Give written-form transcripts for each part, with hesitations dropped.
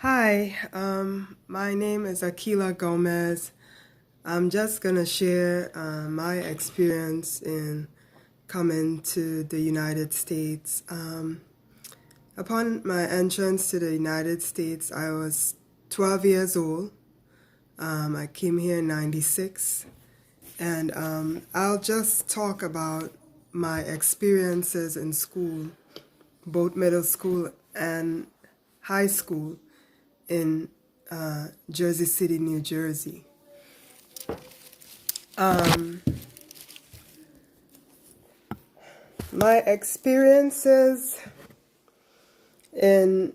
Hi, my name is Akila Gomez. I'm just gonna share my experience in coming to the United States. Upon my entrance to the United States, I was 12 years old. I came here in 96, and I'll just talk about my experiences in school, both middle school and high school in Jersey City, New Jersey. My experiences in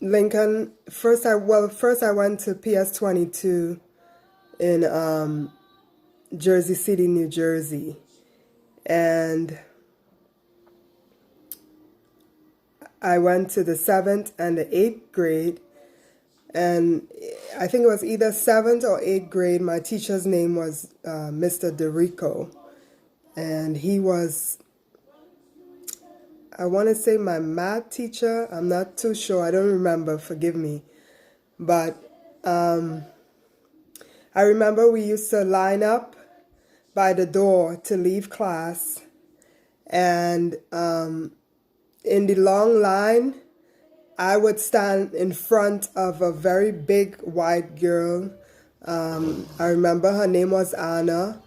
Lincoln, first I went to PS 22 in Jersey City, New Jersey, and I went to the 7th and the 8th grade, and I think it was either 7th or 8th grade. My teacher's name was Mr. DeRico, and he was, I want to say, my math teacher. I'm not too sure. I don't remember. Forgive me. But I remember we used to line up by the door to leave class. And in the long line, I would stand in front of a very big white girl. I remember her name was Anna.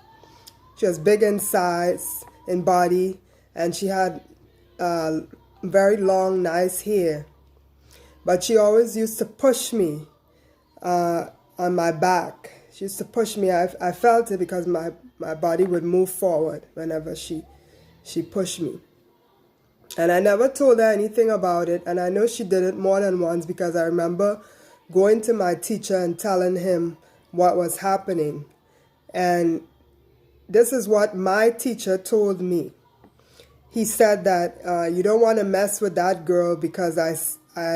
She was big in size, in body, and she had very long, nice hair. But she always used to push me on my back. She used to push me. I felt it because my body would move forward whenever she pushed me. And I never told her anything about it. And I know she did it more than once because I remember going to my teacher and telling him what was happening. And this is what my teacher told me. He said that you don't want to mess with that girl because I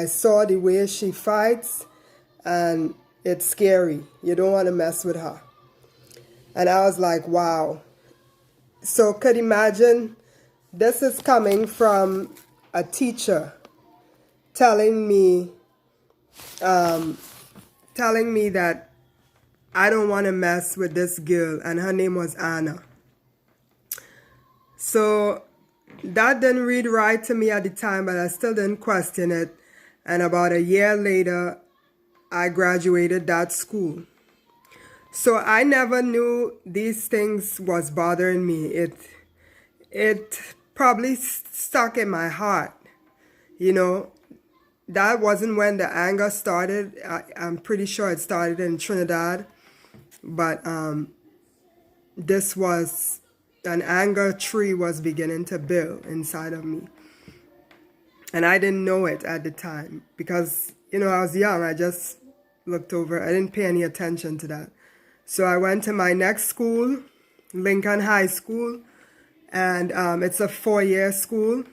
saw the way she fights and it's scary. You don't want to mess with her. And I was like, wow. So could imagine this is coming from a teacher telling me that I don't want to mess with this girl, and her name was Anna. So that didn't read right to me at the time, but I still didn't question it. And about a year later, I graduated that school. So I never knew these things was bothering me. It probably stuck in my heart. You know, that wasn't when the anger started. I'm pretty sure it started in Trinidad. But this was an anger tree was beginning to build inside of me. And I didn't know it at the time because, I was young. I just looked over. I didn't pay any attention to that. So I went to my next school, Lincoln High School, and it's a 4-year school.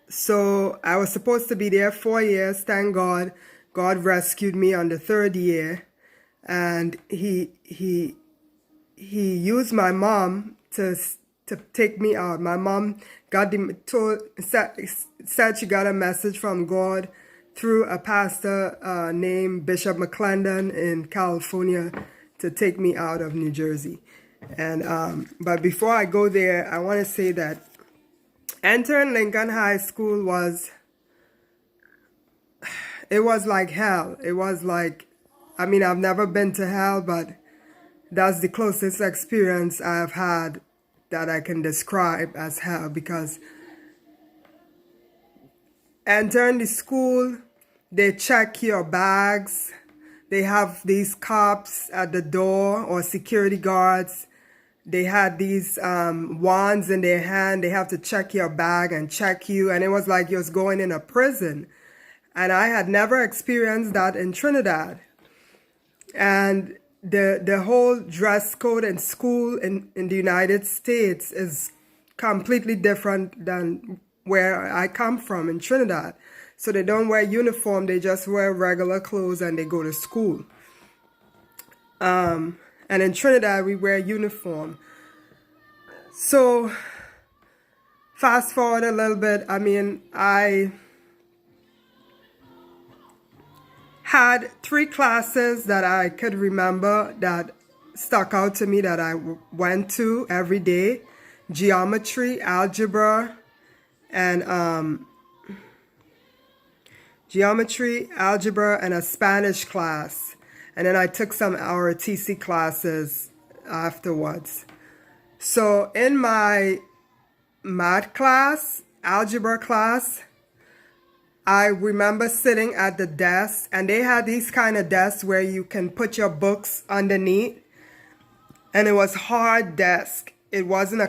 So I was supposed to be there 4 years. Thank God. God rescued me on the 3rd year. And he used my mom to take me out. My mom said she got a message from God through a pastor named Bishop McClendon in California to take me out of New Jersey. And but before I go there, I want to say that entering Lincoln High School was like hell. It was like, I've never been to hell, but that's the closest experience I've had that I can describe as hell, because entering the school, they check your bags. They have these cops at the door, or security guards. They had these wands in their hand. They have to check your bag and check you. And it was like you was going in a prison. And I had never experienced that in Trinidad. And the whole dress code in school in the United States is completely different than where I come from in Trinidad. So they don't wear uniform, they just wear regular clothes and they go to school. And in Trinidad, we wear uniform. So fast forward a little bit, had 3 classes that I could remember that stuck out to me that I went to every day: geometry, algebra, and a Spanish class. And then I took some ROTC classes afterwards. So in my math class, algebra class, I remember sitting at the desk, and they had these kind of desks where you can put your books underneath, and it was hard desk. It wasn't a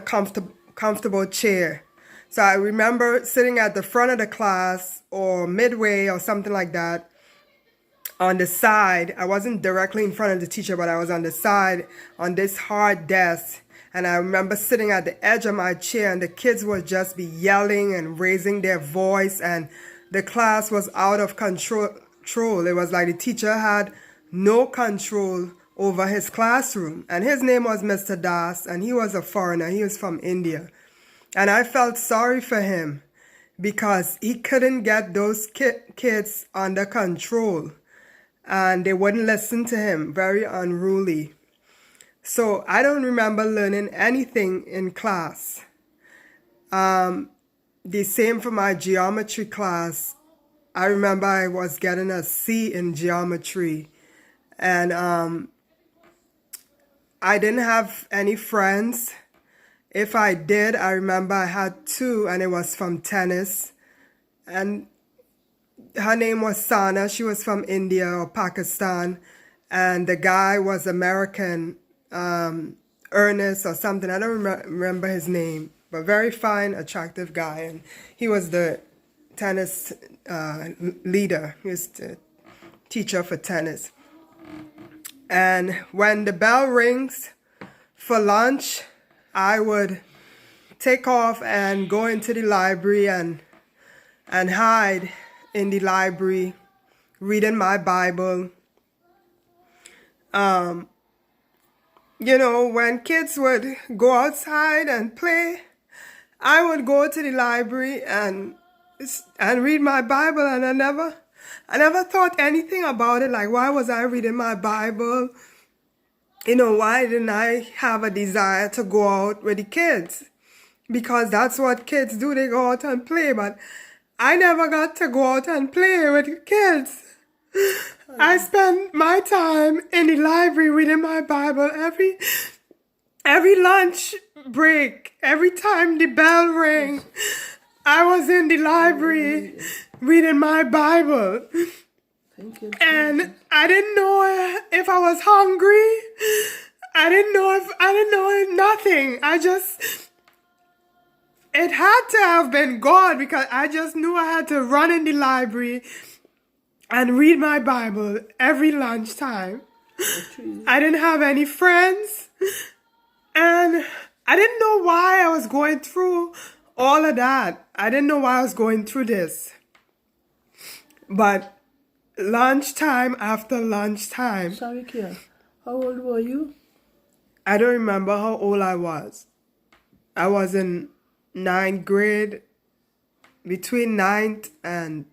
comfortable chair. So I remember sitting at the front of the class or midway or something like that on the side. I wasn't directly in front of the teacher, but I was on the side on this hard desk. And I remember sitting at the edge of my chair, and the kids would just be yelling and raising their voice, and the class was out of control. It was like the teacher had no control over his classroom. And his name was Mr. Das, and he was a foreigner. He was from India. And I felt sorry for him because he couldn't get those kids under control, and they wouldn't listen to him. Very unruly. So I don't remember learning anything in class. The same for my geometry class. I remember I was getting a C in geometry, and I didn't have any friends. If I did, I remember I had 2, and it was from tennis. And her name was Sana. She was from India or Pakistan. And the guy was American, Ernest or something. I don't remember his name. But very fine, attractive guy. And he was the tennis leader. He was the teacher for tennis. And when the bell rings for lunch, I would take off and go into the library and hide in the library, reading my Bible. You know, when kids would go outside and play, I would go to the library and read my Bible, and I never thought anything about it. Like, why was I reading my Bible? You know, why didn't I have a desire to go out with the kids? Because that's what kids do. They go out and play. But I never got to go out and play with the kids. I spent my time in the library reading my Bible every lunch break. Every time the bell rang, I was in the library reading my Bible. Thank you. And I didn't know if I was hungry. I didn't know nothing. It had to have been God, because I just knew I had to run in the library and read my Bible every lunchtime. I didn't have any friends, and I didn't know why I was going through all of that. I didn't know why I was going through this. But lunchtime after lunchtime. Sorry, Kia. How old were you? I don't remember how old I was. I was in 9th grade, between 9th and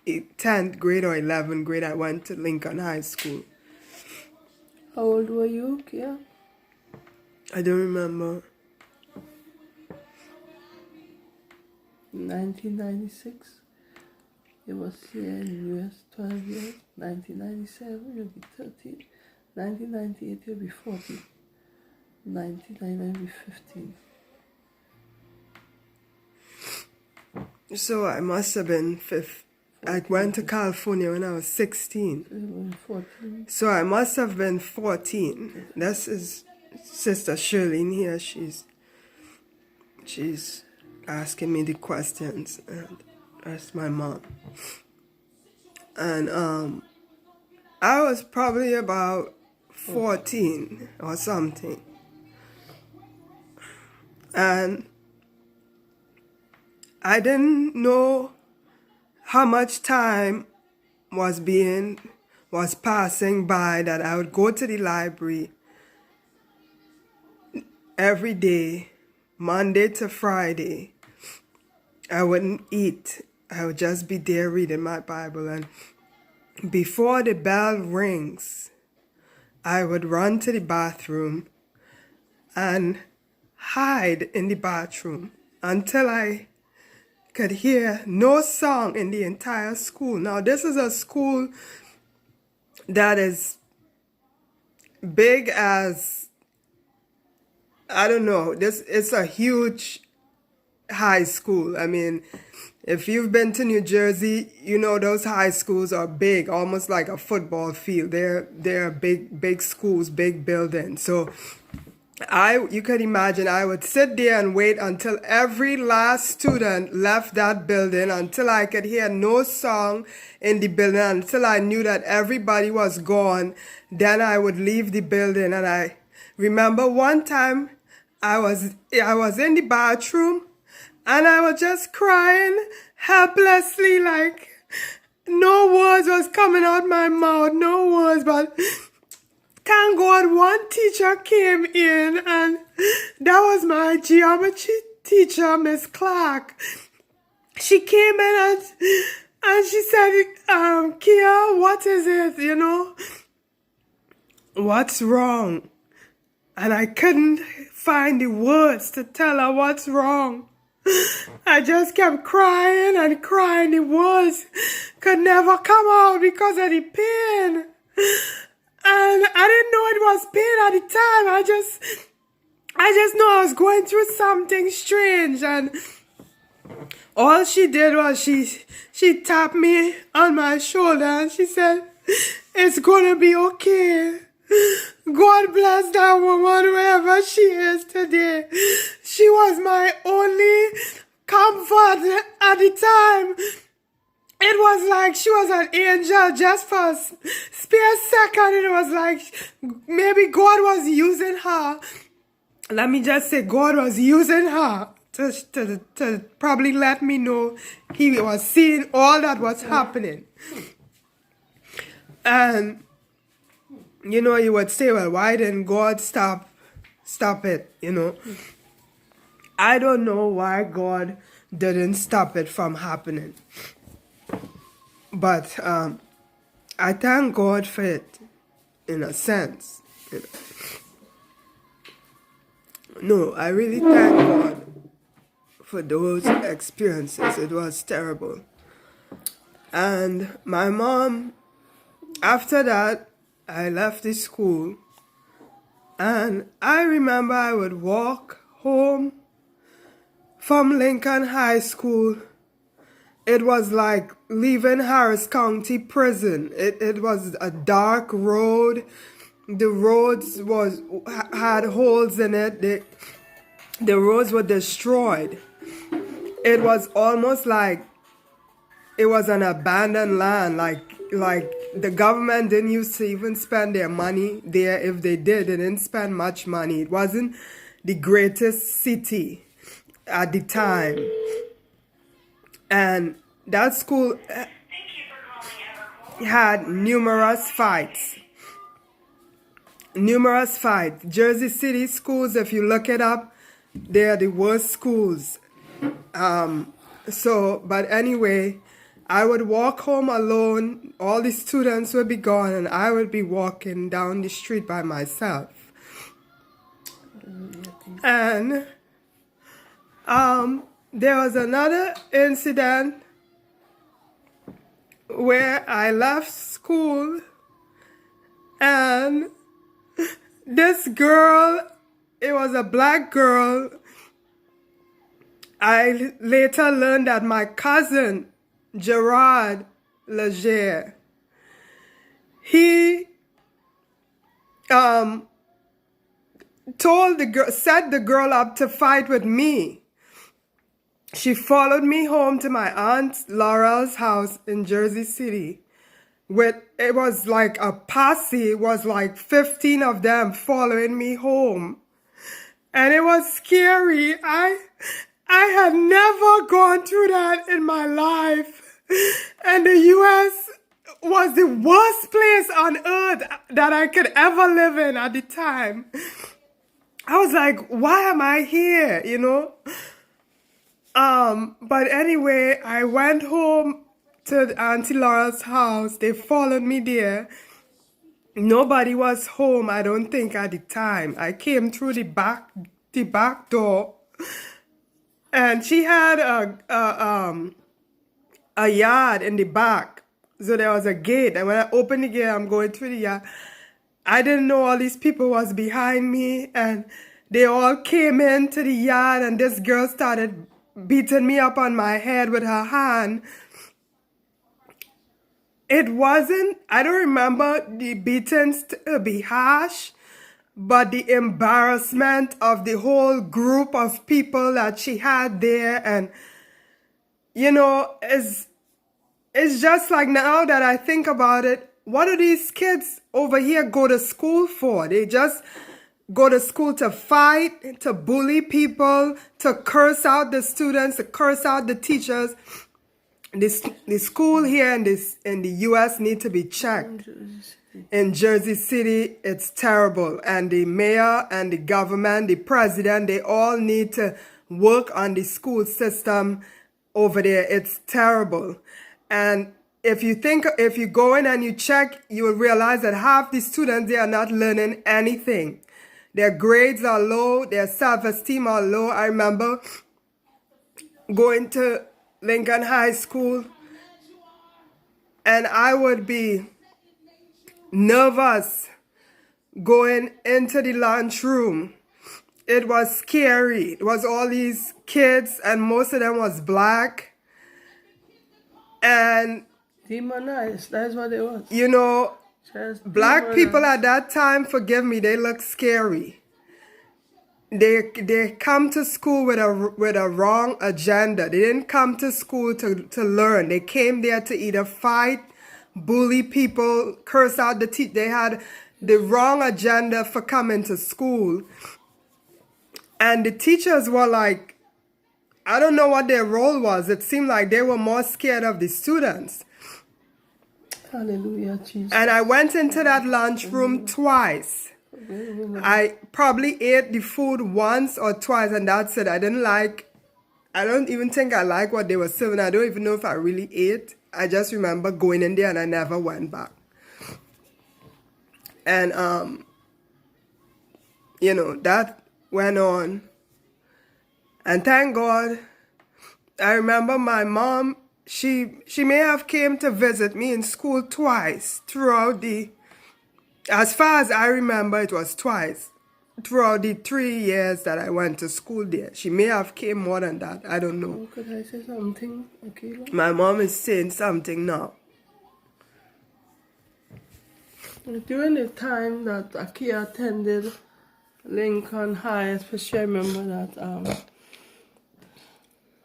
10th grade or 11th grade. I went to Lincoln High School. How old were you, Kia? I don't remember. 1996. You was here in the US 12 years. 1997, you'll be 13. 1998, you'll be 14. 1999, you'll be 15. So I must have been 5th. I went to California when I was 16. So you were 14. So I must have been 14. This is Sister Shirley here. She's asking me the questions, and that's my mom. And I was probably about 14 or something. And I didn't know how much time was passing by, that I would go to the library every day, Monday to Friday. I wouldn't eat. I would just be there reading my Bible. And before the bell rings, I would run to the bathroom and hide in the bathroom until I could hear no song in the entire school. Now, this is a school that is big as, I don't know, this it's a huge high school. I mean, if you've been to New Jersey, you know those high schools are big, almost like a football field. They're big schools, big buildings. So you could imagine I would sit there and wait until every last student left that building, until I could hear no song in the building, until I knew that everybody was gone. Then I would leave the building. And I remember one time I was in the bathroom and I was just crying helplessly, like no words was coming out my mouth, no words, but thank God one teacher came in, and that was my geometry teacher, Miss Clark. She came in and she said, Kia, what is it, What's wrong? And I couldn't find the words to tell her what's wrong. I just kept crying and crying. The words could never come out because of the pain. And I didn't know it was pain at the time. I just know I was going through something strange. And all she did was she tapped me on my shoulder and she said, it's gonna be okay. God bless that woman wherever she is today. She was my only comfort at the time. It was like she was an angel. Just for a spare second, it was like maybe God was using her. Let me just say, God was using her to probably let me know he was seeing all that was happening. And you would say, well, why didn't God stop it, I don't know why God didn't stop it from happening. But I thank God for it, in a sense. No, I really thank God for those experiences. It was terrible. And my mom, after that, I left the school, and I remember I would walk home from Lincoln High School. It was like leaving Harris County Prison. It was a dark road. The roads had holes in it. The roads were destroyed. It was almost like it was an abandoned land, like the government didn't used to even spend their money there. If they did, they didn't spend much money. It wasn't the greatest city at the time. And that school had numerous fights. Jersey City schools, if you look it up, they're the worst schools. But anyway, I would walk home alone. All the students would be gone, and I would be walking down the street by myself. And there was another incident where I left school, and this girl, it was a black girl. I later learned that my cousin, Gerard Leger, he set the girl up to fight with me. She followed me home to my aunt Laurel's house in Jersey City. It was like a posse. It was like 15 of them following me home. And it was scary. I had never gone through that in my life. And the U.S. was the worst place on earth that I could ever live in at the time. I was like, why am I here, But anyway, I went home to Auntie Laura's house. They followed me there. Nobody was home, I don't think, at the time. I came through the back door, and she had a yard in the back. So there was a gate, and when I opened the gate, I'm going through the yard. I didn't know all these people was behind me, and they all came into the yard, and this girl started beating me up on my head with her hand. It wasn't, I don't remember the beatings to be harsh, but the embarrassment of the whole group of people that she had there, and it's just like, now that I think about it, what do these kids over here go to school for? They just go to school to fight, to bully people, to curse out the students, to curse out the teachers. The school here in the U.S. need to be checked. In Jersey City, it's terrible. And the mayor and the government, the president, they all need to work on the school system over there. It's terrible. And if you go in and you check, you will realize that half the students, they are not learning anything. Their grades are low, their self-esteem are low. I remember going to Lincoln High School, and I would be nervous going into the lunchroom. It was scary. It was all these kids, and most of them was black. And Demonized, that's what it was. Just black demonized. people at that time, forgive me, they look scary. They come to school with a wrong agenda. They didn't come to school to learn. They came there to either fight, bully people, curse out the teacher. They had the wrong agenda for coming to school. And the teachers were like, I don't know what their role was. It seemed like they were more scared of the students. Hallelujah, Jesus. And I went into that lunchroom twice. I probably ate the food once or twice, and that's it. I don't even think I like what they were serving. I don't even know if I really ate. I just remember going in there and I never went back. And, that went on. And thank God, I remember my mom, she may have came to visit me in school twice throughout as far as I remember, it was twice throughout the 3 years that I went to school there. She may have came more than that. I don't know. Could I say something, Akila? My mom is saying something now. During the time that Akia attended Lincoln High, especially I remember that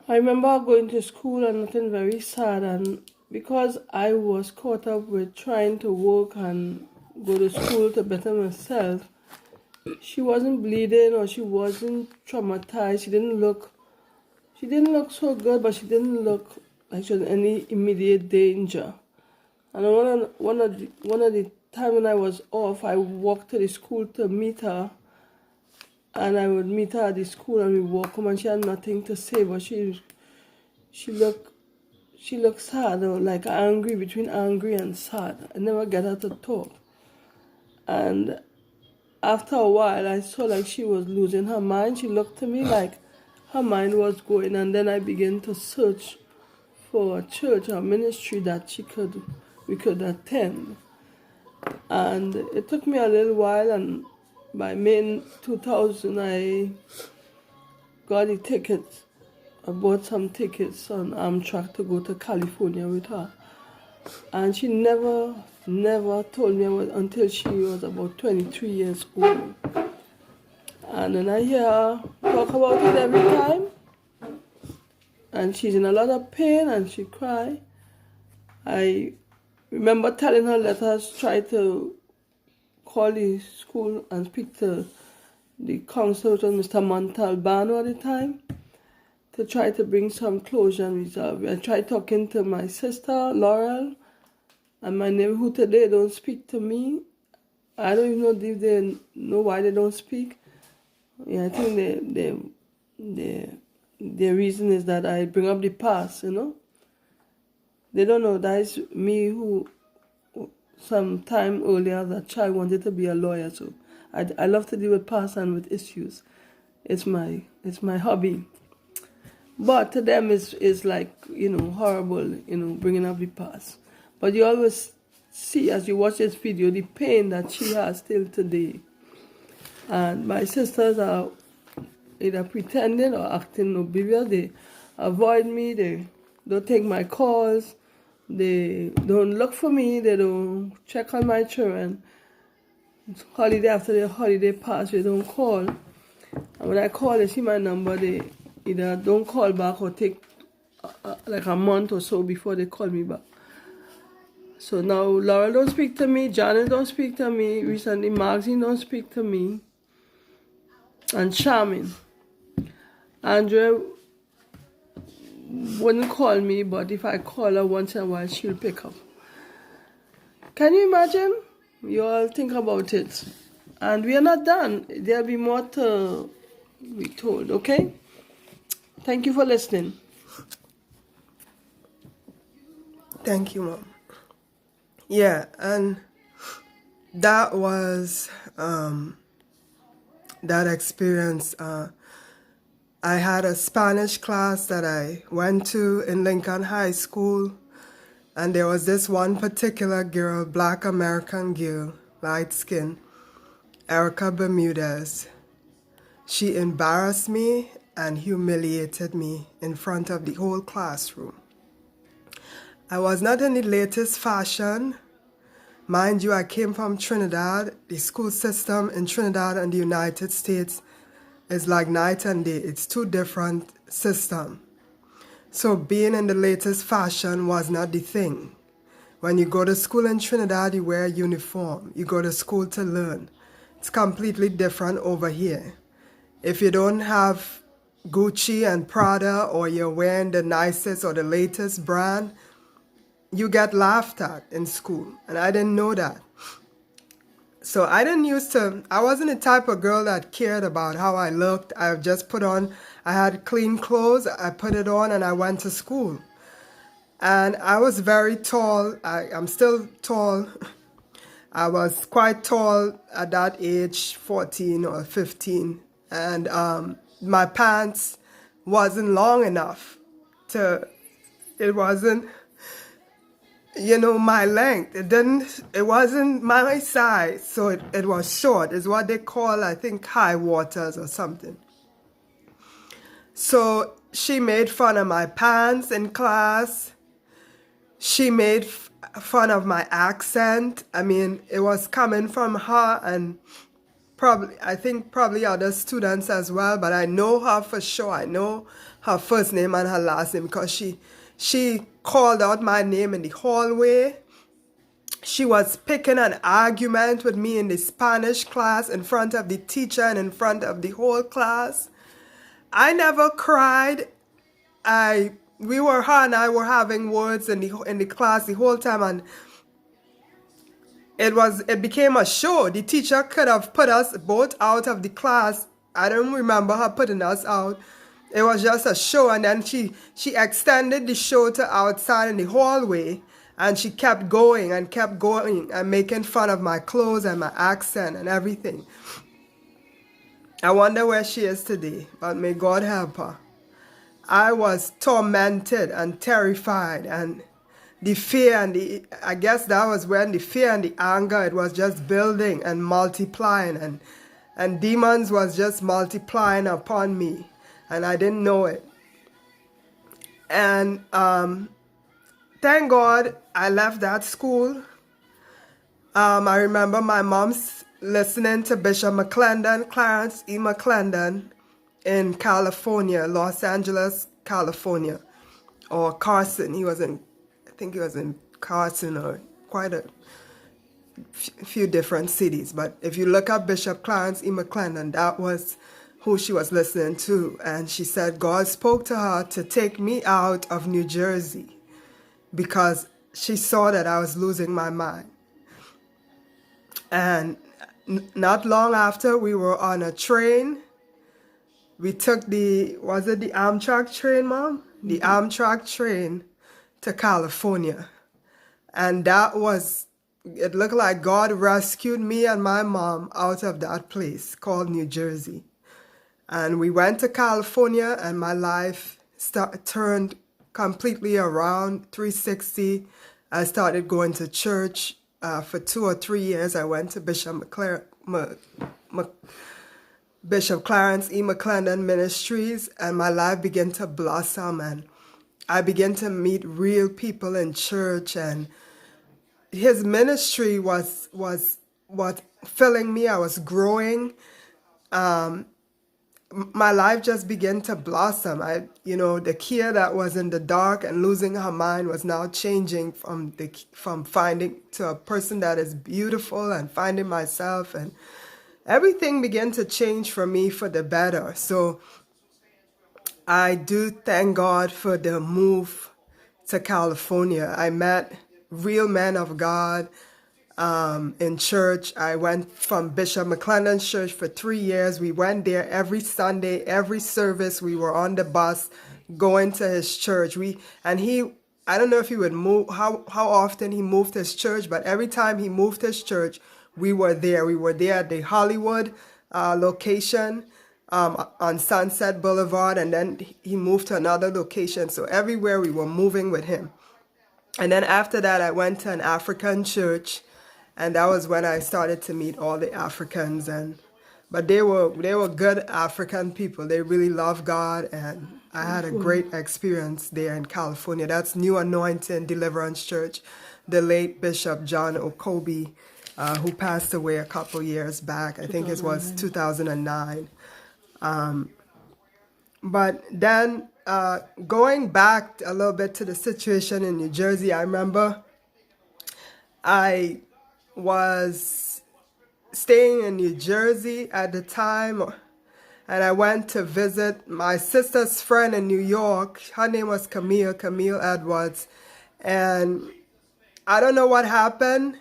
I remember going to school and nothing very sad, and because I was caught up with trying to work and go to school to better myself, she wasn't bleeding or she wasn't traumatized. She didn't look so good, but she didn't look like she was in any immediate danger. And one of the time when I was off, I walked to the school to meet her, and I would meet her at the school and we walk home, and she had nothing to say, but she looked sad, or like angry, between angry and sad. I never get her to talk. And after a while, I saw like she was losing her mind. She looked to me like her mind was going, and then I began to search for a church or ministry that we could attend. And it took me a little while, and by May 2000, I got the tickets. I bought some tickets on Amtrak to go to California with her. And she never told me until she was about 23 years old. And then I hear her talk about it every time. And she's in a lot of pain and she cry. I remember telling her, let us try to call the school and speak to the counselor, which was Mr. Montalbano at the time, to try to bring some closure and resolve. I tried talking to my sister, Laurel, and my neighbor, who today don't speak to me. I don't even know if they know why they don't speak. Yeah, I think their reason is that I bring up the past, They don't know that is me who some time earlier as a child wanted to be a lawyer. So I love to deal with past and with issues. It's my hobby. But to them it's like, horrible, bringing up the past. But you always see as you watch this video the pain that she has still today. And my sisters are either pretending or acting oblivious. They avoid me, they don't take my calls, they don't look for me, they don't check on my children. Holiday after the holiday pass, they don't call. And when I call, they see my number, they either don't call back or take like a month or so before they call me back. So now Laura don't speak to me, Janet don't speak to me, recently Maxine don't speak to me, and Charmin. Andrea wouldn't call me, but if I call her once in a while, she'll pick up. Can you imagine? You all think about it. And we are not done. There'll be more to be told, okay? Thank you for listening. Thank you, Mom. Yeah, and that was that experience. I had a Spanish class that I went to in Lincoln High School, and there was this one particular girl, Black American girl, light skin, Erica Bermudez. She embarrassed me and humiliated me in front of the whole classroom. I was not in the latest fashion. Mind you, I came from Trinidad. The school system in Trinidad and the United States is like night and day. It's two different systems. So being in the latest fashion was not the thing. When you go to school in Trinidad, you wear a uniform. You go to school to learn. It's completely different over here. If you don't have Gucci and Prada, or you're wearing the nicest or the latest brand, you get laughed at in school. And I didn't know that. So I wasn't the type of girl that cared about how I looked. I had clean clothes, I put it on, and I went to school. And I was very tall. I'm still tall. I was quite tall at that age, 14 or 15. And my pants wasn't long enough it wasn't, my length. It wasn't my size, so it was short. It's what they call, I think, high waters or something. So she made fun of my pants in class. She made fun of my accent. I mean, it was coming from her and probably other students as well, but I know her for sure. I know her first name and her last name because she called out my name in the hallway. She was picking an argument with me in the Spanish class in front of the teacher and in front of the whole class. I never cried. Her and I were having words in the class the whole time, and it became a show. The teacher could have put us both out of the class. I don't remember her putting us out. It was just a show, and then she extended the show to outside in the hallway, and she kept going and making fun of my clothes and my accent and everything. I wonder where she is today, but may God help her. I was tormented and terrified, and the fear I guess that was when the fear and the anger, it was just building and multiplying, and demons was just multiplying upon me, and I didn't know it. And thank God I left that school. I remember my mom's listening to Bishop McClendon, Clarence E. McClendon, in California, Los Angeles, California, or Carson. I think he was in Carson, or quite a few different cities. But if you look up Bishop Clarence E. McClendon, that was who she was listening to. And she said God spoke to her to take me out of New Jersey because she saw that I was losing my mind. And not long after, we were on a train. We took was it the Amtrak train, Mom? The Amtrak train to California. And it looked like God rescued me and my mom out of that place called New Jersey. And we went to California, and my life turned completely around, 360. I started going to church for 2 or 3 years. I went to Bishop Clarence E. McClendon Ministries, and my life began to blossom, and I began to meet real people in church, and his ministry was what filling me. I was growing. My life just began to blossom. The Kia that was in the dark and losing her mind was now changing from finding to a person that is beautiful and finding myself, and everything began to change for me for the better. So I do thank God for the move to California. I met real men of God in church. I went from Bishop McClendon's church for 3 years. We went there every Sunday, every service. We were on the bus going to his church. I don't know if he would move, how often he moved his church, but every time he moved his church, we were there. We were there at the Hollywood location on Sunset Boulevard, and then he moved to another location. So everywhere we were moving with him. And then after that, I went to an African church, and that was when I started to meet all the Africans. But they were good African people. They really loved God, and I had a great experience there in California. That's New Anointing Deliverance Church, the late Bishop John Okobi, who passed away a couple years back. I think it was 2009. But then going back a little bit to the situation in New Jersey, I remember I was staying in New Jersey at the time, and I went to visit my sister's friend in New York. Her name was Camille Edwards. And I don't know what happened.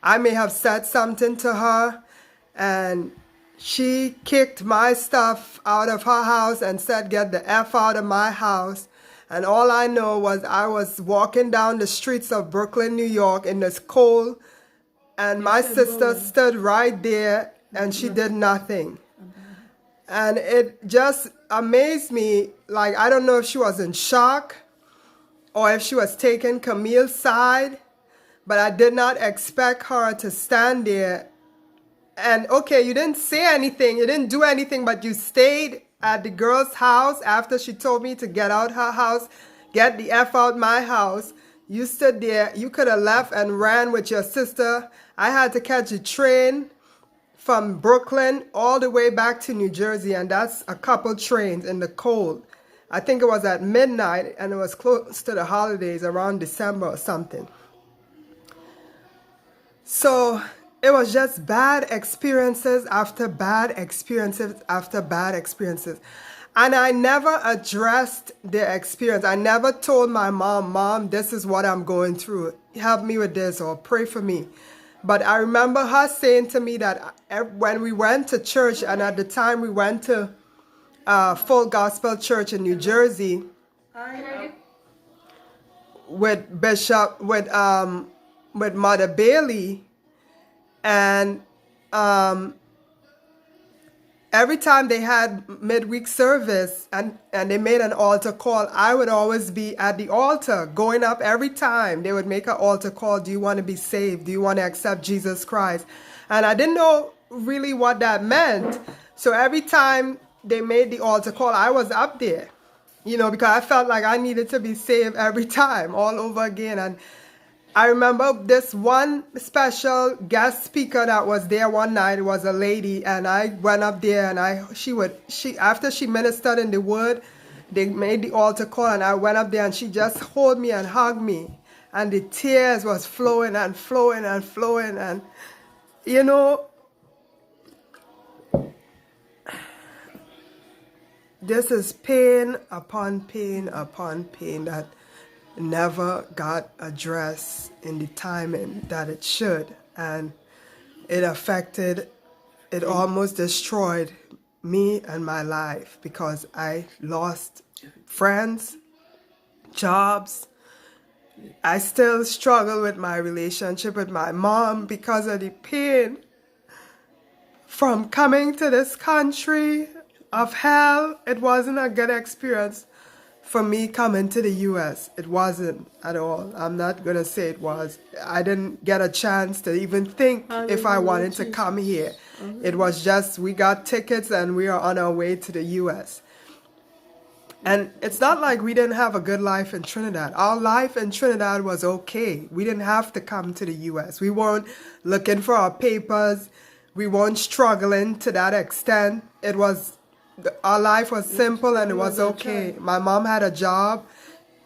I may have said something to her, and she kicked my stuff out of her house and said, "Get the F out of my house." And all I know was I was walking down the streets of Brooklyn, New York in this cold, and my sister stood right there, and she did nothing. And it just amazed me. Like, I don't know if she was in shock or if she was taking Camille's side, but I did not expect her to stand there. And okay, you didn't say anything, you didn't do anything, but you stayed at the girl's house after she told me to get out her house, get the F out my house. You stood there. You could have left and ran with your sister. I had to catch a train from Brooklyn all the way back to New Jersey, and that's a couple trains in the cold. I think it was at midnight, and it was close to the holidays, around December or something. So it was just bad experiences after bad experiences after bad experiences. And I never addressed the experience. I never told my mom, "This is what I'm going through. Help me with this or pray for me." But I remember her saying to me that when we went to church, and at the time we went to Full Gospel Church in New Jersey with Mother Bailey, and every time they had midweek service and they made an altar call, I would always be at the altar going up every time. They would make an altar call. "Do you want to be saved? Do you want to accept Jesus Christ?" And I didn't know really what that meant. So every time they made the altar call, I was up there, because I felt like I needed to be saved every time, all over again. And I remember this one special guest speaker that was there one night. It was a lady, and I went up there, and after she ministered in the word, they made the altar call, and I went up there, and she just held me and hugged me, and the tears was flowing and flowing and flowing, and this is pain upon pain upon pain that never got addressed in the timing that it should, and it almost destroyed me and my life, because I lost friends, jobs. I still struggle with my relationship with my mom because of the pain from coming to this country of hell. It wasn't a good experience for me coming to the US. It wasn't at all. I'm not going to say it was. I didn't get a chance to even think if I wanted to come here. It was just we got tickets and we are on our way to the US. And it's not like we didn't have a good life in Trinidad. Our life in Trinidad was okay. We didn't have to come to the US. We weren't looking for our papers. We weren't struggling to that extent. Our life was simple and it was okay. My mom had a job.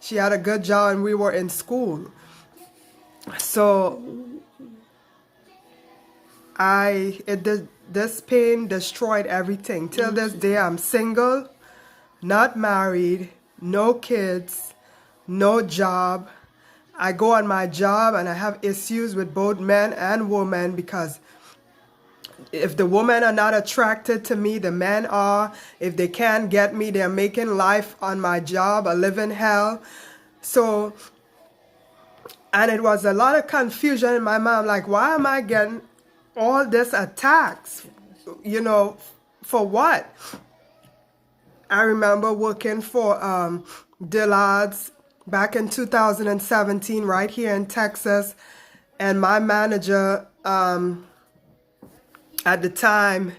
She had a good job and we were in school. So this pain destroyed everything. Till this day, I'm single, not married, no kids, no job. I go on my job and I have issues with both men and women because if the women are not attracted to me, the men are. If they can't get me, they're making life on my job a living hell. So, and it was a lot of confusion in my mind. Like, why am I getting all this attacks? You know, for what? I remember working for Dillard's back in 2017 right here in Texas. And my manager at the time,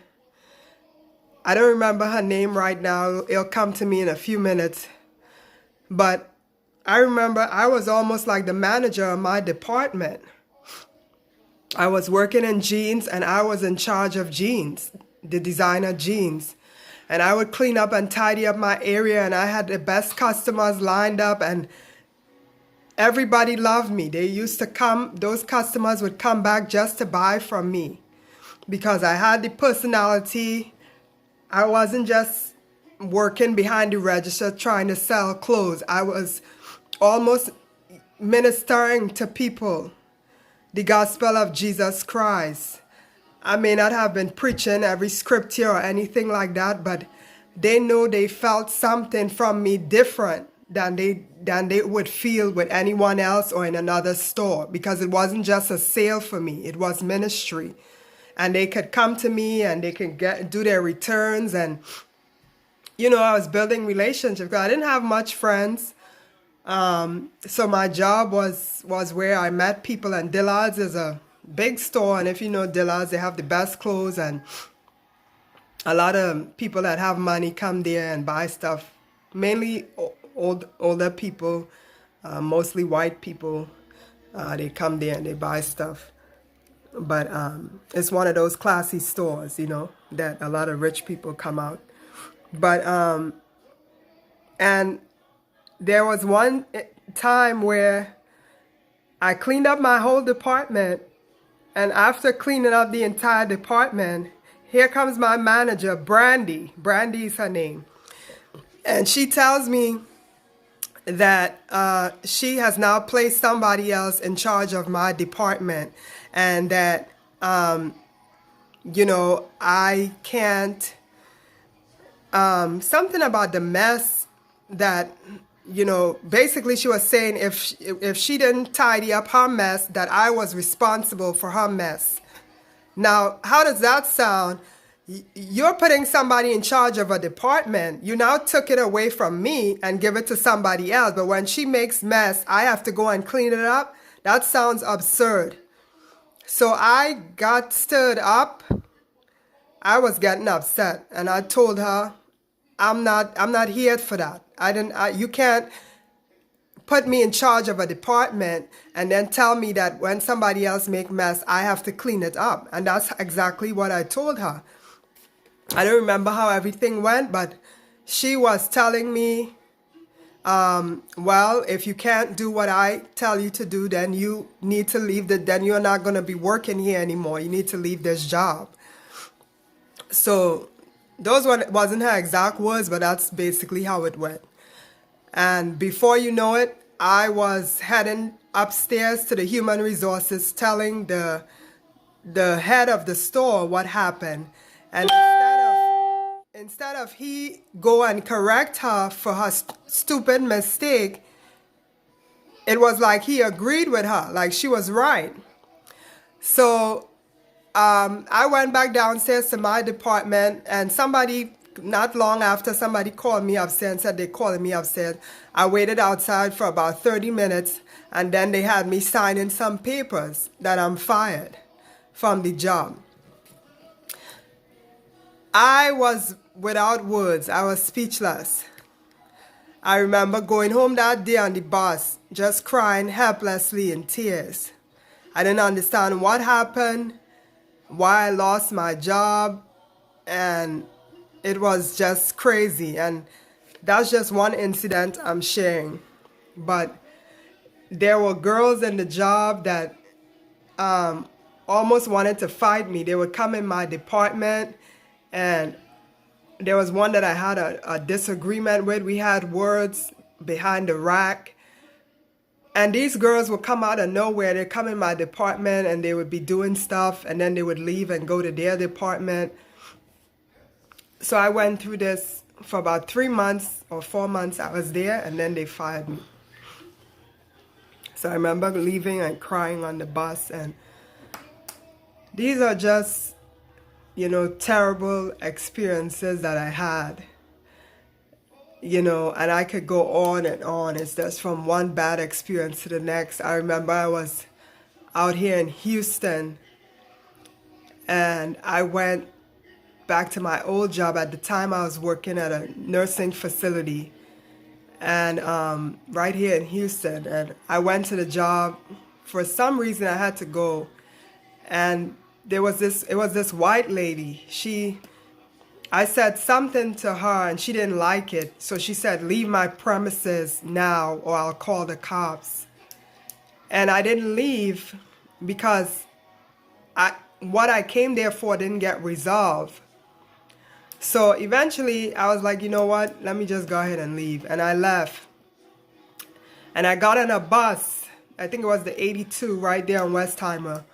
I don't remember her name right now. It'll come to me in a few minutes. But I remember I was almost like the manager of my department. I was working in jeans and I was in charge of jeans, the designer jeans. And I would clean up and tidy up my area and I had the best customers lined up and everybody loved me. They used to come, those customers would come back just to buy from me because I had the personality. I wasn't just working behind the register trying to sell clothes. I was almost ministering to people the gospel of Jesus Christ. I may not have been preaching every scripture or anything like that, but they know they felt something from me different than they would feel with anyone else or in another store because it wasn't just a sale for me. It was ministry. And they could come to me and they could do their returns. And, you know, I was building relationships. I didn't have much friends. So my job was where I met people, and Dillard's is a big store. And if you know Dillard's, they have the best clothes, and a lot of people that have money come there and buy stuff, mainly older people, mostly white people. They come there and they buy stuff. But it's one of those classy stores, you know, that a lot of rich people come out. But and there was one time where I cleaned up my whole department, and after cleaning up the entire department, here comes my manager, Brandy. Brandy is her name. And she tells me that she has now placed somebody else in charge of my department, and that, you know, I can't, something about the mess that, you know, basically she was saying if she didn't tidy up her mess, that I was responsible for her mess. Now, how does that sound? You're putting somebody in charge of a department. You now took it away from me and give it to somebody else. But when she makes mess, I have to go and clean it up. That sounds absurd. So I got stirred up. I was getting upset, and I told her, I'm not here for that. You can't put me in charge of a department and then tell me that when somebody else make mess, I have to clean it up. And that's exactly what I told her. I don't remember how everything went, but she was telling me, well, if you can't do what I tell you to do, then you need to leave. Then you're not going to be working here anymore. You need to leave this job. So those wasn't her exact words, but that's basically how it went. And before you know it, I was heading upstairs to the human resources, telling the head of the store what happened. And instead of he go and correct her for her stupid mistake, it was like he agreed with her, like she was right. So I went back downstairs to my department, and somebody, not long after, somebody called me upstairs and said they calling me upstairs. I waited outside for about 30 minutes, and then they had me signing some papers that I'm fired from the job. I was without words. I was speechless. I remember going home that day on the bus, just crying helplessly in tears. I didn't understand what happened, why I lost my job, and it was just crazy. And that's just one incident I'm sharing. But there were girls in the job that almost wanted to fight me. They would come in my department, and there was one that I had a disagreement with. We had words behind the rack. And these girls would come out of nowhere. They'd come in my department and they would be doing stuff, and then they would leave and go to their department. So I went through this for about 3 months or 4 months. I was there, and then they fired me. So I remember leaving and crying on the bus. And these are just, terrible experiences that I had. And I could go on and on. It's just from one bad experience to the next. I remember I was out here in Houston, and I went back to my old job. At the time, I was working at a nursing facility, and right here in Houston. And I went to the job. For some reason, I had to go, and it was this white lady. I said something to her and she didn't like it. So she said, "Leave my premises now or I'll call the cops." And I didn't leave because what I came there for didn't get resolved. So eventually I was like, you know what? Let me just go ahead and leave. And I left. And I got on a bus. I think it was the 82 right there on Westheimer.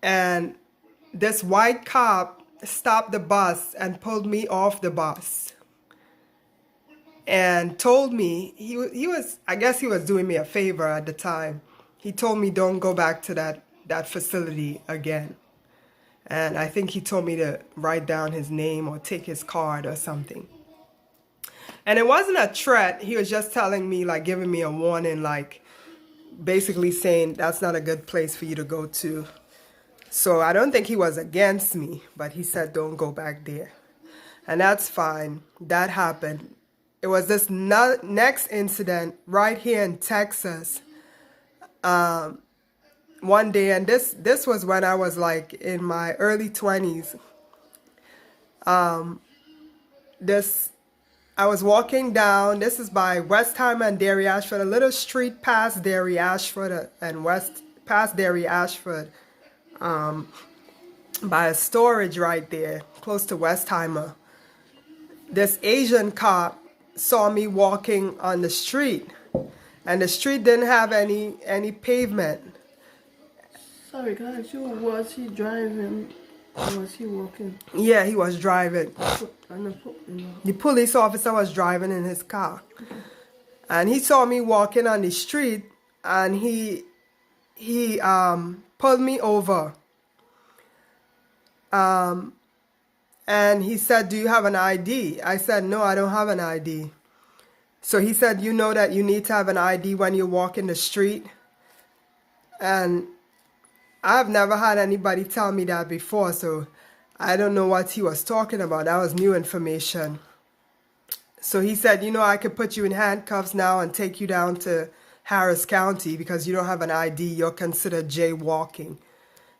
And this white cop stopped the bus and pulled me off the bus and told me he was I guess he was doing me a favor at the time. He told me don't go back to that facility again, and I think he told me to write down his name or take his card or something. And it wasn't a threat. He was just telling me, like, giving me a warning, like basically saying that's not a good place for you to go to. So I don't think he was against me, but he said, don't go back there. And that's fine. That happened. It was this next incident right here in Texas one day. And this was when I was like in my early 20s. I was walking down. This is by Westheimer and Dairy Ashford, a little street past Dairy Ashford past Dairy Ashford. By a storage right there, close to Westheimer. This Asian cop saw me walking on the street, and the street didn't have any pavement. Sorry, guys, was he driving or was he walking? Yeah, he was driving. The police officer was driving in his car. And he saw me walking on the street, and he pulled me over. And he said, "Do you have an ID?" I said, "No, I don't have an ID." So he said, "You know that you need to have an ID when you walk in the street?" And I've never had anybody tell me that before, so I don't know what he was talking about. That was new information. So he said, "I could put you in handcuffs now and take you down to Harris County because you don't have an ID. You're considered jaywalking."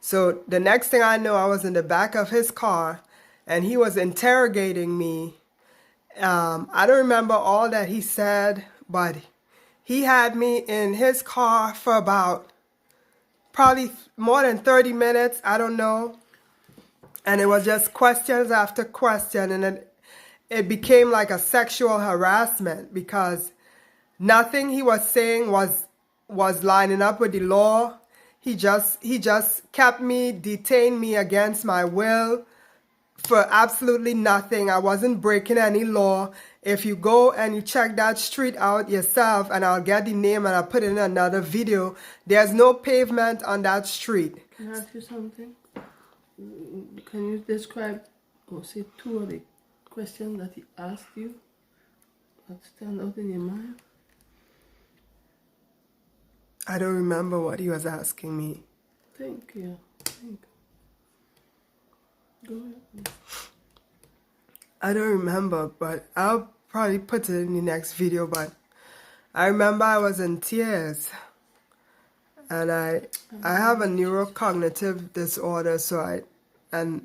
So the next thing I know, I was in the back of his car, and he was interrogating me. I don't remember all that he said, but he had me in his car for about probably more than 30 minutes. I don't know. And it was just questions after question, and it became like a sexual harassment because nothing he was saying was lining up with the law. He just kept me, detained me against my will. for absolutely nothing. I wasn't breaking any law. If you go and you check that street out yourself, and I'll get the name and I'll put it in another video, there's no pavement on that street. Can I ask you something? Can you describe or say two of the questions that he asked you that stand out in your mind? I don't remember what he was asking me. Thank you. Go ahead. I don't remember, but I'll probably put it in the next video. But I remember I was in tears, and I have a neurocognitive disorder, so that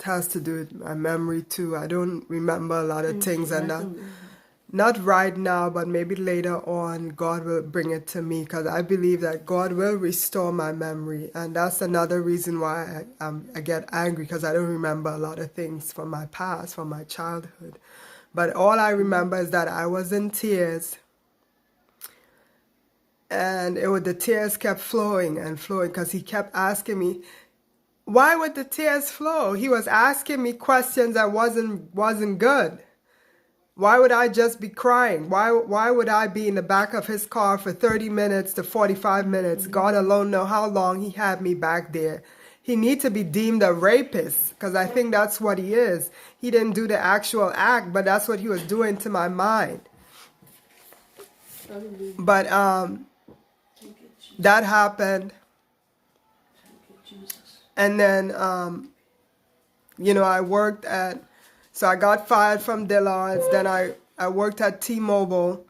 has to do with my memory too. I don't remember a lot of things, and that not right now, but maybe later on, God will bring it to me, because I believe that God will restore my memory. And that's another reason why I get angry, because I don't remember a lot of things from my past, from my childhood. But all I remember is that I was in tears, and the tears kept flowing and flowing, because he kept asking me, why would the tears flow? He was asking me questions that wasn't good. Why would I just be crying? Why would I be in the back of his car for 30 minutes to 45 minutes? God alone know how long he had me back there. He needs to be deemed a rapist, because I think that's what he is. He didn't do the actual act, but that's what he was doing to my mind. But that happened. And then, I worked so I got fired from Dillard's. Then I worked at T-Mobile.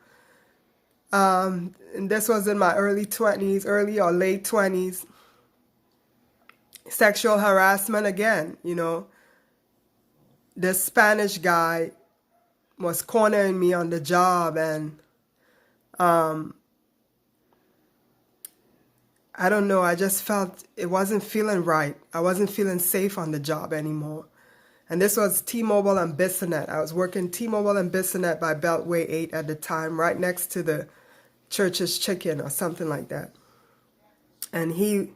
And this was in my early or late 20s. Sexual harassment again, This Spanish guy was cornering me on the job, and I don't know, I just felt it wasn't feeling right. I wasn't feeling safe on the job anymore. And this was T-Mobile and Bissonnet. I was working T-Mobile and Bissonnet by Beltway 8 at the time, right next to the Church's Chicken or something like that. And he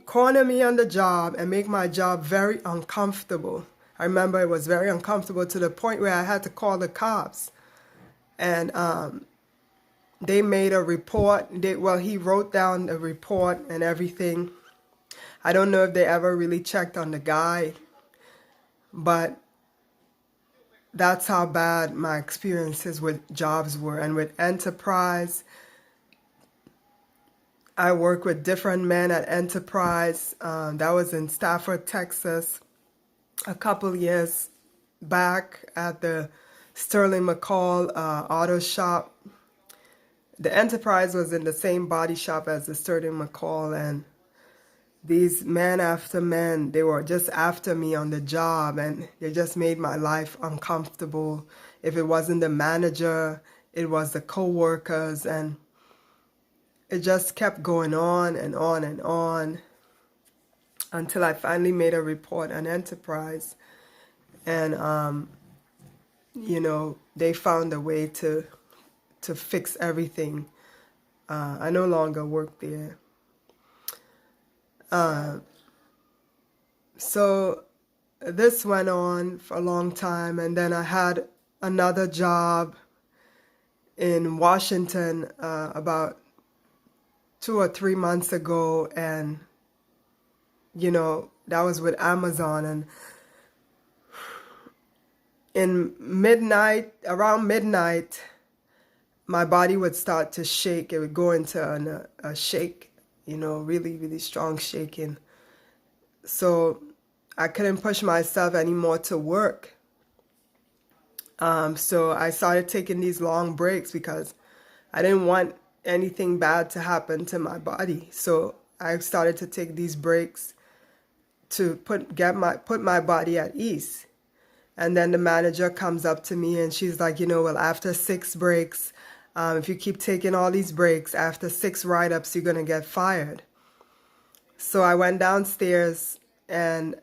corner me on the job and make my job very uncomfortable. I remember it was very uncomfortable to the point where I had to call the cops. And they made a report. He wrote down a report and everything. I don't know if they ever really checked on the guy, but that's how bad my experiences with jobs were. And with Enterprise, I worked with different men at Enterprise. That was in Stafford, Texas, a couple years back at the Sterling McCall auto shop. The Enterprise was in the same body shop as the Sterling McCall, and these men after men, they were just after me on the job, and they just made my life uncomfortable. If it wasn't the manager, it was the co-workers, and it just kept going on and on and on until I finally made a report on Enterprise. And, they found a way to fix everything. I no longer work there. So this went on for a long time, and then I had another job in Washington about 2 or 3 months ago, and that was with Amazon. And around midnight, my body would start to shake. It would go into a shake, really, really strong shaking. So I couldn't push myself anymore to work. So I started taking these long breaks because I didn't want anything bad to happen to my body. So I started to take these breaks to put my body at ease. And then the manager comes up to me and she's like, well, after 6 breaks, if you keep taking all these breaks, after 6 write-ups, you're going to get fired. So I went downstairs, and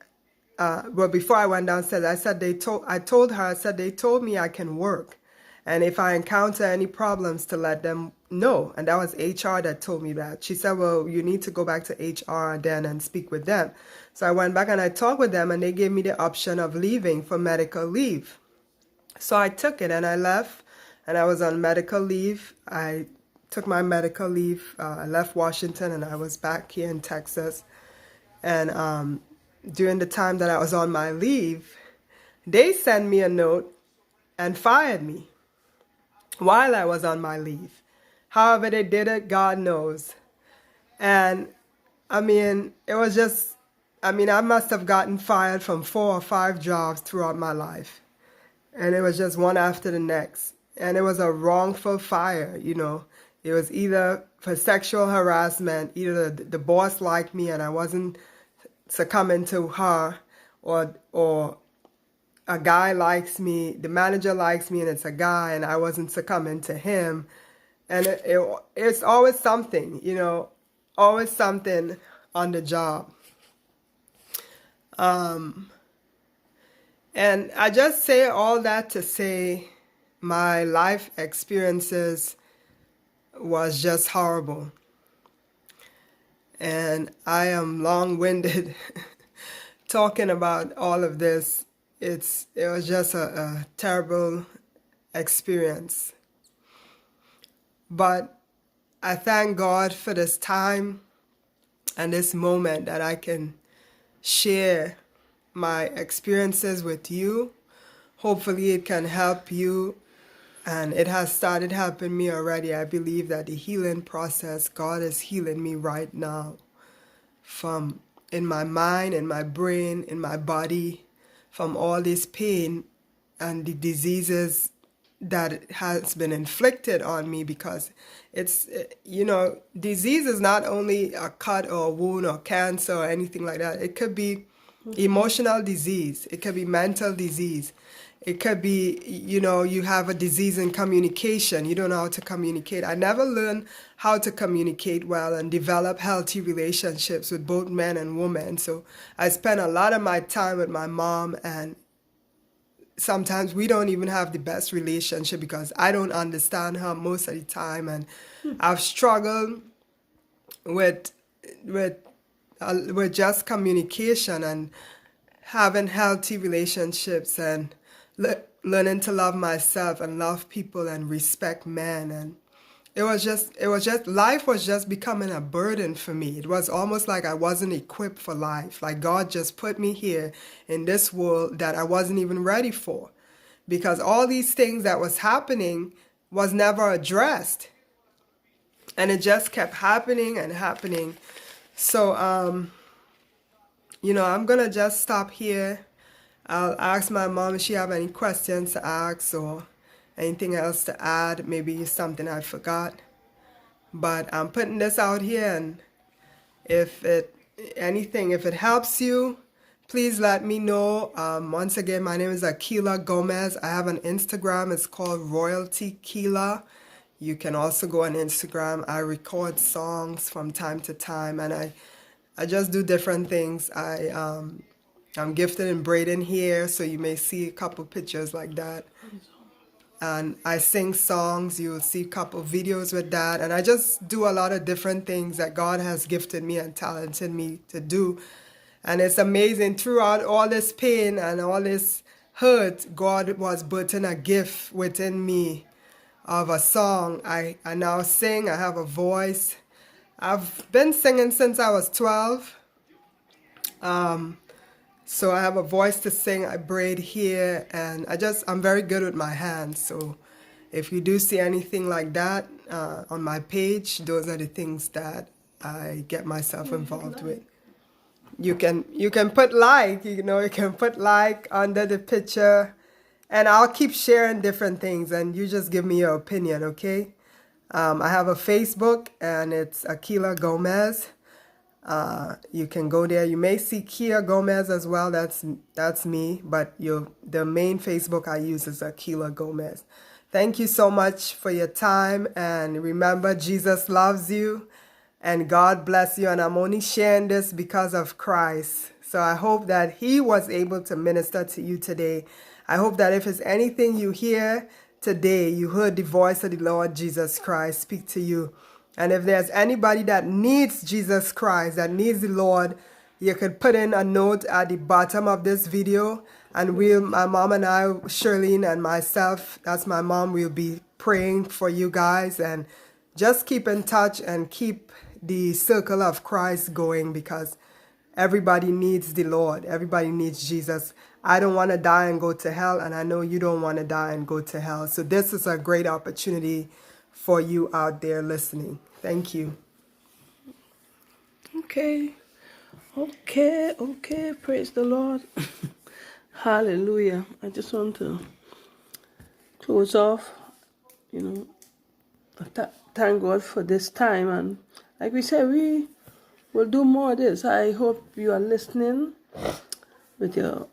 before I went downstairs, I told her, they told me I can work. And if I encounter any problems, to let them know. And that was HR that told me that. She said, well, you need to go back to HR then and speak with them. So I went back and I talked with them, and they gave me the option of leaving for medical leave. So I took it and I left, and I was on medical leave. I took my medical leave. I left Washington and I was back here in Texas. And during the time that I was on my leave, they sent me a note and fired me while I was on my leave. However they did it, God knows. And I mean, it was just, I mean, I must have gotten fired from 4 or 5 jobs throughout my life. And it was just one after the next. And it was a wrongful fire, you know. It was either for sexual harassment, either the boss liked me and I wasn't succumbing to her, or a guy likes me, the manager likes me and it's a guy and I wasn't succumbing to him. And it's always something, you know, always something on the job. And I just say all that to say my life experiences was just horrible. And I am long-winded talking about all of this. It was just a terrible experience. But I thank God for this time and this moment that I can share my experiences with you. Hopefully it can help you, and it has started helping me already. I believe that the healing process, God is healing me right now from in my mind, in my brain, in my body, from all this pain and the diseases that has been inflicted on me, because it's, you know, disease is not only a cut or a wound or cancer or anything like that. It could be emotional disease. It could be mental disease. It could be, you know, you have a disease in communication. You don't know how to communicate. I never learned how to communicate well and develop healthy relationships with both men and women. So I spent a lot of my time with my mom, and sometimes we don't even have the best relationship because I don't understand her most of the time. And I've struggled with just communication and having healthy relationships and learning to love myself and love people and respect men. And it was just life was just becoming a burden for me. It was almost like I wasn't equipped for life. Like God just put me here in this world that I wasn't even ready for, because all these things that was happening was never addressed, and it just kept happening and happening. So you know, I'm gonna just stop here. I'll ask my mom if she have any questions to ask or anything else to add. Maybe something I forgot. But I'm putting this out here, and if it helps you, please let me know. Once again, my name is Akila Gomez. I have an Instagram. It's called Royalty Kila. You can also go on Instagram. I record songs from time to time, and I just do different things. I'm gifted in braiding hair, so you may see a couple pictures like that. And I sing songs. You will see a couple videos with that. And I just do a lot of different things that God has gifted me and talented me to do. And it's amazing. Throughout all this pain and all this hurt, God was birthing a gift within me of a song. I now sing. I have a voice. I've been singing since I was 12. So I have a voice to sing. I braid hair, and I'm very good with my hands. So if you do see anything like that on my page, those are the things that I get myself involved with. You can put like, you know, you can put like under the picture, and I'll keep sharing different things, and you just give me your opinion, okay? I have a Facebook, and it's Akila Gomez. You can go there. You may see Kia Gomez as well. That's me, but the main Facebook I use is Akila Gomez. Thank you so much for your time, and remember, Jesus loves you, and God bless you. And I'm only sharing this because of Christ. So I hope that He was able to minister to you today. I hope that if it's anything you hear today you heard the voice of the Lord Jesus Christ speak to you. And if there's anybody that needs Jesus Christ, that needs the Lord, you could put in a note at the bottom of this video, and my mom and I, Shirlene and myself, that's my mom, will be praying for you guys. And just keep in touch and keep the circle of Christ going, because everybody needs the Lord. Everybody needs Jesus. I don't want to die and go to hell, and I know you don't want to die and go to hell. So this is a great opportunity for you out there listening. Thank you. Okay. Praise the Lord. Hallelujah. I just want to close off, thank God for this time. And like we said, we will do more of this. I hope you are listening with your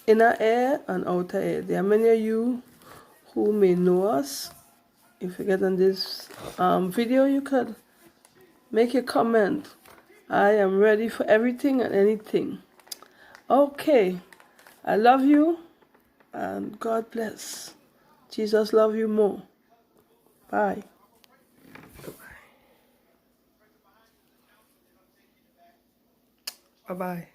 inner ear and outer ear. There are many of you who may know us. If you get on this video, you could make a comment. I am ready for everything and anything. Okay. I love you, and God bless. Jesus love you more. Bye. Bye-bye.